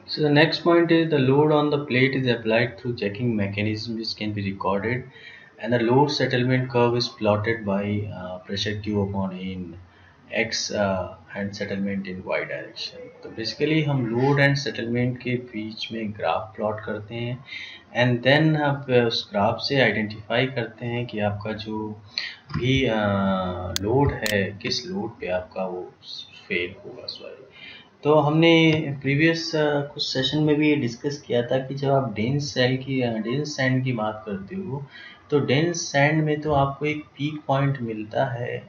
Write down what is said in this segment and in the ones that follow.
So the next point is the load on the plate is applied through checking mechanism which can be recorded, and the load settlement curve is plotted by pressure Q upon A in X and settlement in Y direction. तो basically हम load and settlement के बीच में graph plot करते हैं, and then आप उस graph से identify करते हैं कि आपका जो भी लोड है किस लोड पे आपका वो फेल होगा सॉरी। तो हमने प्रीवियस कुछ सेशन में भी ये डिस्कस किया था कि जब आप डेंस सैंड की बात करते हो, तो डेंस सैंड में तो आपको एक पीक पॉइंट मिलता है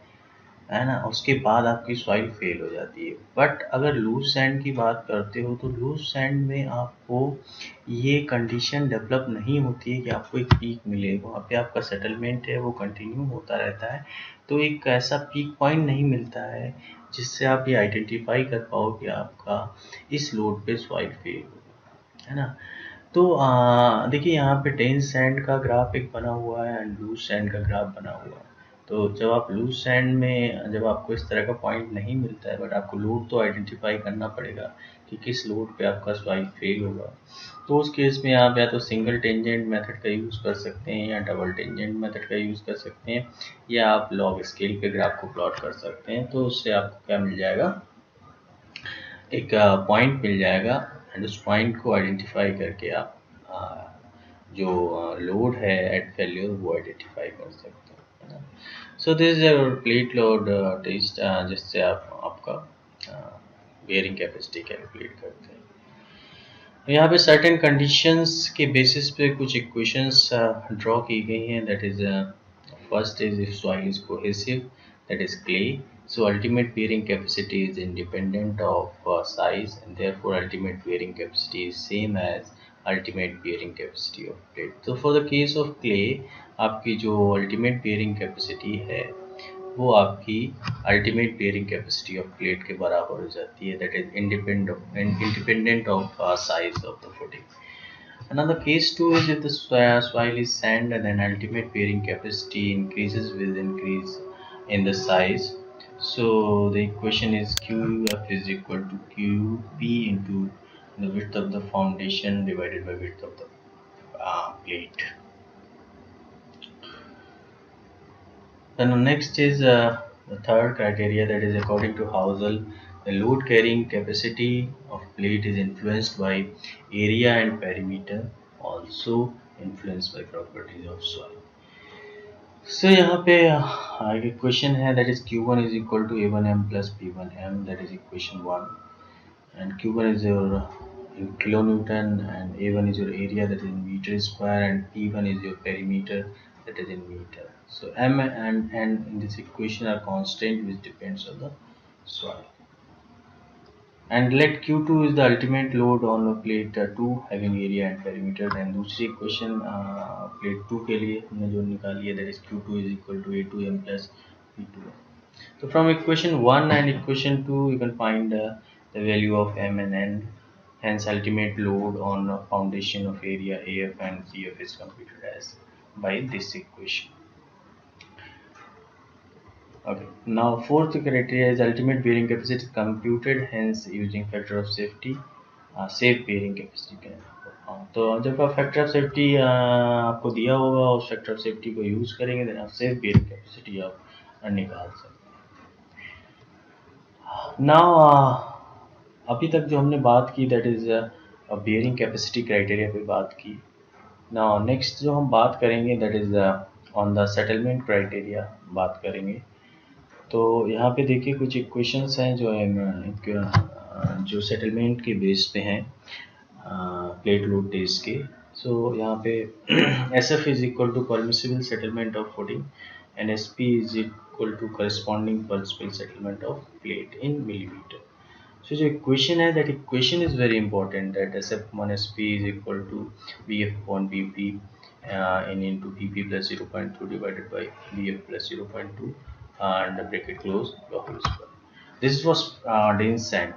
ना, उसके बाद आपकी सॉइल फेल हो जाती है। बट अगर लूज सैंड की बात करते हो तो लूज सैंड में आपको ये कंडीशन डेवलप नहीं होती है कि आपको एक पीक मिले, वहाँ पे आपका सेटलमेंट है वो कंटिन्यू होता रहता है, तो एक ऐसा पीक पॉइंट नहीं मिलता है जिससे आप ये आइडेंटिफाई कर पाओ कि आपका इस लोड पे सॉइल फेल होगा, है ना। तो देखिए यहाँ पे डेंस सैंड का ग्राफ एक बना हुआ है एंड लूज सैंड का ग्राफ बना हुआ है। तो जब आप लूज सैंड में जब आपको इस तरह का पॉइंट नहीं मिलता है, बट आपको लोड तो आइडेंटिफाई करना पड़ेगा कि किस लोड पे आपका सॉइल फेल होगा, तो उस केस में आप या तो सिंगल टेंजेंट मेथड का यूज़ कर सकते हैं या डबल टेंजेंट मेथड का यूज़ कर सकते हैं, या आप लॉग स्केल पे ग्राफ को प्लॉट कर सकते हैं। तो उससे आपको क्या मिल जाएगा, एक पॉइंट मिल जाएगा, एंड उस पॉइंट को आइडेंटिफाई करके आप जो लोड है एट फेल्यूर वो आइडेंटिफाई कर सकते हैं, है ना। So this is plate load test, जिससे आप आपका बेयरिंग कैपेसिटी कैलकुलेट करते हैं। तो यहाँ पे सर्टेन कंडीशंस के बेसिस पे कुछ इक्वेशंस ड्रॉ की गई हैं, that is first is if soil is cohesive, that is clay, so ultimate bearing capacity is independent of size, and therefore ultimate bearing capacity is same as ultimate bearing capacity of plate. So for the case of clay, आपकी जो ultimate bearing capacity है वो आपकी ultimate bearing capacity of plate के बराबर हो जाती है, that is independent of size of the footing. Another case too is if the soil is sand, and then ultimate bearing capacity increases with increase in the size. So the equation is QF is equal to QP into the width of the foundation divided by width of the plate. Then the next is the third criteria, that is according to Housel, the load carrying capacity of plate is influenced by area and perimeter, also influenced by properties of soil. So यहाँ पे एक question है, that is Q1 is equal to A1M plus B1M, that is equation 1, and Q1 is your in kilonewton, and A1 is your area, that is in meter square, and P1 is your perimeter, that is in meter. So M and N in this equation are constant which depends on the soil. And let Q2 is the ultimate load on plate 2 having area and perimeter, and दूसरी equation plate 2 के लिए हमने जो निकाली है, that is Q2 is equal to A2M plus P2M. So from equation 1 and equation 2 you can find the value of M and N, hence ultimate load on a foundation of area AF and CF is computed as by this equation. Okay, now fourth criteria is ultimate bearing capacity computed, hence using factor of safety, safe bearing capacity can. तो जब आप factor of safety आपको दिया होगा, उस factor of safety को use करेंगे, then आप सेफ बेयरिंग कैपेसिटी आप निकाल सकते हैं। नाउ अभी तक जो हमने बात की, that is bearing capacity criteria पे बात की। नाउ नेक्स्ट जो हम बात करेंगे, that is on the settlement criteria बात करेंगे। तो यहाँ पे देखिए कुछ इक्वेशंस हैं जो सेटलमेंट के बेस पे हैं प्लेट लोड टेस्ट के। सो यहाँ पे SF is equal to permissible settlement of footing, and SP is equal to corresponding permissible settlement of plate in millimetre. So जो इक्वेशन है, that equation is very important, that SF1SP is equal to BF upon BP in into BP plus 0.2 divided by BF plus 0.2 and the bracket close, the whole square. This was dense sand.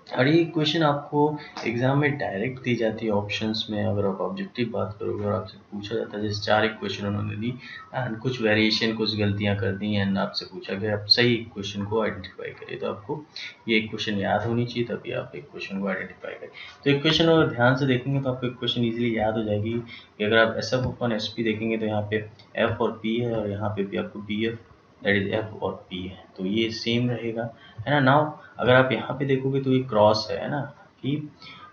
और ये question आपको exam में direct दी जाती है options में। अगर आप objective बात करोगे और आपसे पूछा जाता है, जैसे 4 इक्वेशन उन्होंने दी एंड कुछ वेरिएशन, कुछ गलतियां कर दी एंड आपसे पूछा गया आप सही क्वेश्चन को आइडेंटिफाई करिए, तो आपको ये इक्वेशन याद होनी चाहिए, तभी आप एक क्वेश्चन को आइडेंटिफाई करें। तो इक्वेशन अगर ध्यान से देखेंगे तो आपको इक्वेशन ईजिली याद हो जाएगी कि अगर आप S F upon S P देखेंगे तो यहाँ पे एफ और पी है और यहाँ पे भी आपको B F that is F और पी है, तो ये सेम रहेगा, है ना। नाउ अगर आप यहाँ पे देखोगे तो ये क्रॉस है ना, कि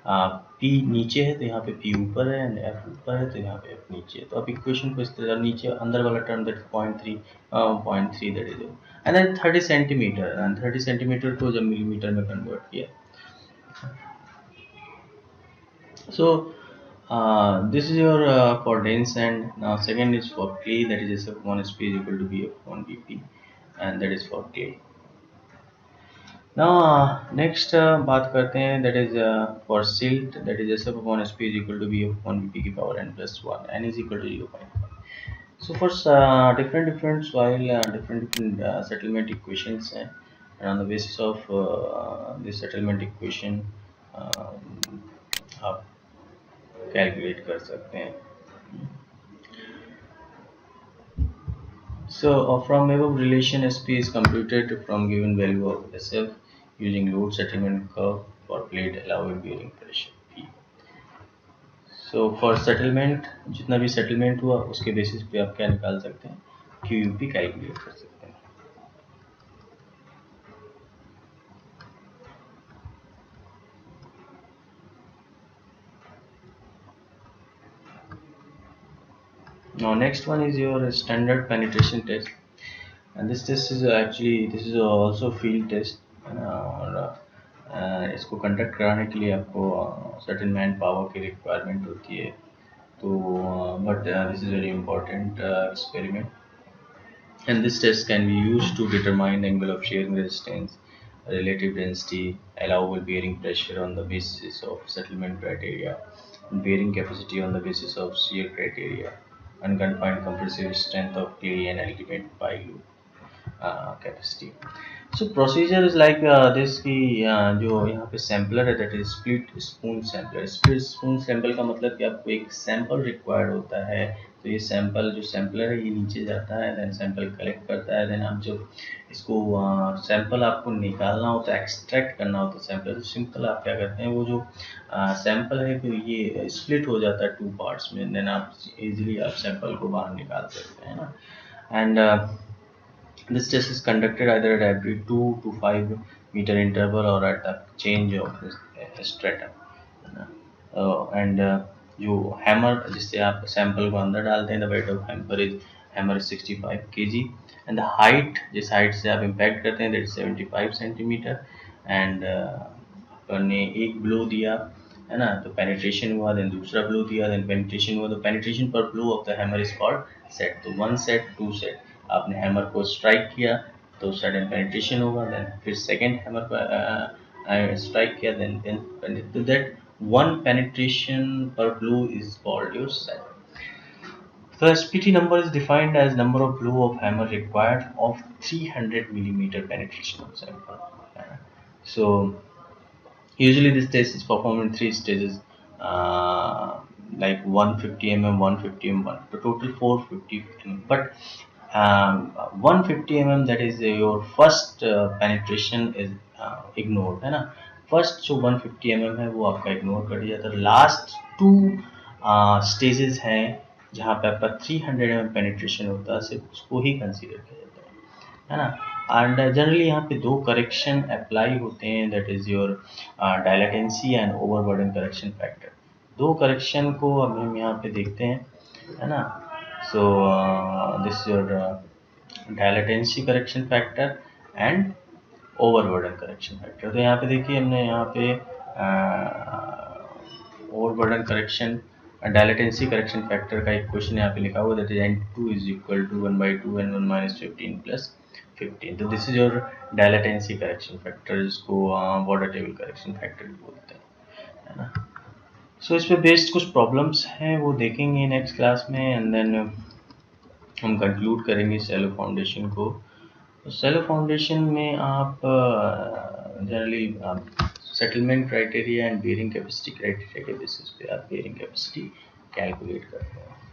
पी नीचे है तो यहाँ पे पी ऊपर है एंड एफ ऊपर है तो यहाँ पे एफ नीचे है। तो आप इक्वेशन को इस तरह नीचे अंदर वाला term that 0.3 that is and then 30 centimetre, and 30 centimetre को जब मिलीमीटर में कन्वर्ट किया, so this is your for dense, and now second is for clay, that is SF1 SP is equal to BF1 BP, and that is for clay. Now next बात करते हैं, that is for silt, that is SF1 SP is equal to BF1 BP की power n plus 1, n is equal to 0.5. So for different soil, different settlement equations हैं, and on the basis of this settlement equation आप calculate कर सकते हैं। So from above relation, SP is computed from given value of SF using load settlement curve for plate allowing bearing pressure P. So for settlement, जितना भी settlement हुआ उसके basis पे आप क्या निकाल सकते हैं, QUP कैलकुलेट कर सकते हैं। Now next one is your standard penetration test, and this test is actually this is also field test, और इसको कंडक्ट कराने के लिए आपको सर्टेन मैन पावर की रिक्वायरमेंट होती है, तो but this is very important experiment, and this test can be used to determine the angle of shearing resistance, relative density, allowable bearing pressure on the basis of settlement criteria, bearing capacity on the basis of shear criteria, unconfined compressive strength of clay, and ultimate pile load capacity. So procedure is like this की जो यहाँ पे sampler है that is split spoon sampler. Split spoon sample का मतलब कि आपको एक सैंपल रिक्वायर्ड होता है, तो ये सैंपल जो सैम्पलर है ये नीचे जाता है, देन सैंपल कलेक्ट करता है, देन आप जब इसको सैंपल आपको निकालना होता है, एक्सट्रैक्ट करना होता है सैंपल, तो सिंपल आप क्या करते हैं, वो जो सैंपल है तो ये स्प्लिट हो जाता है 2 पार्ट्स में, देन आप इजीली आप सैंपल को बाहर निकाल सकते हैं ना। And this test is conducted either at every 2 to 5 meter interval or at the change of stratum, and जो हैमर जिससे आप सैंपल को अंदर डालते हैं, the weight of hammer is 65 kg, and the height जिस हाइट से आप इम्पैक्ट करते हैं that is 75 सेंटीमीटर, एंड आपने एक ब्लो दिया है ना, तो पेनिट्रेशन हुआ, देन दूसरा ब्लो दिया, देन पेनिट्रेशन हुआ, तो पेनिट्रेशन पर blow of the hammer is called set, तो 1 सेट 2 सेट, आपने हैमर को स्ट्राइक किया तो सडन पेनिट्रेशन होगा, देन फिर सेकंड हैमर को स्ट्राइक किया, देन तो that 1 penetration per blow is called your set. The SPT number is defined as number of blow of hammer required of 300 millimeter penetration of sample. So usually this test is performed in 3 stages, like 150 mm, 150 mm, the total 450 mm. But 150 mm, that is your first penetration is ignored, है ना। First जो 150 mm है वो आपका ignore कर दिया जाता है। लास्ट 2 स्टेजेस हैं जहाँ पे आपका 300 mm पेनिट्रेशन होता है, सिर्फ उसको ही कंसीडर किया जाता है ना। एंड जनरली यहाँ पे 2 करेक्शन अप्लाई होते हैं, that is your dilatancy and overburden correction factor. 2 correction को अब हम यहाँ पे देखते हैं, है ना। So this your dilatancy correction factor and overburden correction factor. तो यहाँ पे देखिए हमने यहाँ पे overburden correction dilatancy correction factor का एक क्वेश्चन यहाँ पे लिखा हुआ, that is n2 is equal to 1/2 n1 minus 15 plus 15। तो this is your dilatancy correction factor, जिसको वाटर टेबल करेक्शन फैक्टर बोलते हैं, है ना। सो इस पे बेस्ड कुछ प्रॉब्लम्स हैं वो देखेंगे नेक्स्ट क्लास में, एंड देन हम कंक्लूड करेंगे सेलो फाउंडेशन को। तो सेलो फाउंडेशन में आप generally settlement criteria and bearing capacity criteria के बेसिस पे आप बेयरिंग कैपेसिटी कैलकुलेट करते हैं।